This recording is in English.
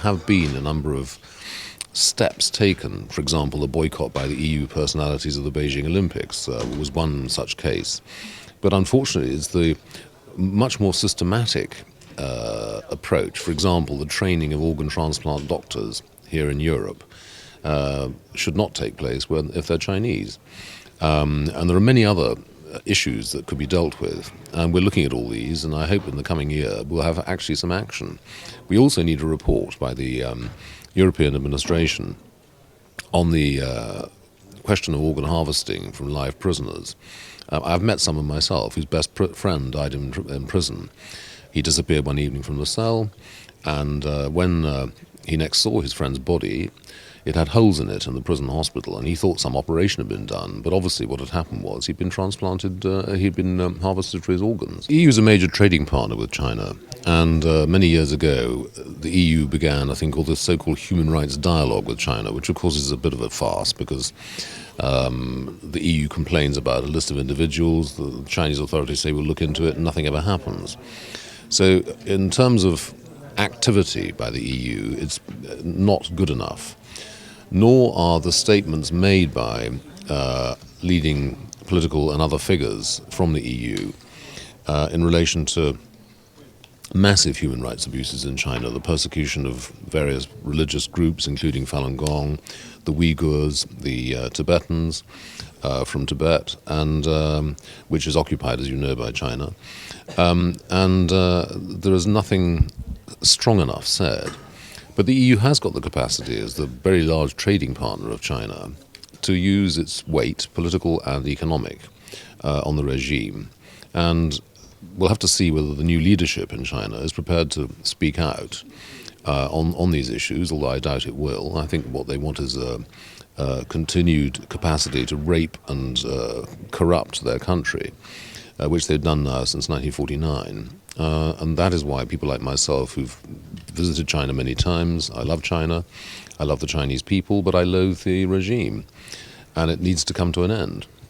have been a number of steps taken. For example, the boycott by the EU personalities of the Beijing Olympics was one such case. But unfortunately, it's the much more systematic approach. For example, the training of organ transplant doctors here in Europe should not take place if they're Chinese. And there are many other issues that could be dealt with, and we're looking at all these, and I hope in the coming year we'll have actually some action. We also need a report by the European administration on the question of organ harvesting from live prisoners. I've met someone myself whose best friend died in prison. He disappeared one evening from the cell, and when he next saw his friend's body, it had holes in it in the prison hospital, and he thought some operation had been done. But obviously what had happened was he'd been transplanted, he'd been harvested for his organs. The EU is a major trading partner with China, and many years ago the EU began a thing called the so-called human rights dialogue with China, which of course is a bit of a farce because the EU complains about a list of individuals, the Chinese authorities say we'll look into it, and nothing ever happens. So in terms of activity by the EU, it's not good enough. Nor are the statements made by leading political and other figures from the EU in relation to massive human rights abuses in China, the persecution of various religious groups, including Falun Gong, the Uyghurs, the Tibetans from Tibet, and which is occupied, as you know, by China. There is nothing strong enough said. But the EU has got the capacity, as the very large trading partner of China, to use its weight, political and economic, on the regime. And we'll have to see whether the new leadership in China is prepared to speak out on these issues, although I doubt it will. I think what they want is a continued capacity to rape and corrupt their country, which they've done now since 1949. And that is why people like myself, who've visited China many times, I love China, I love the Chinese people, but I loathe the regime, and it needs to come to an end.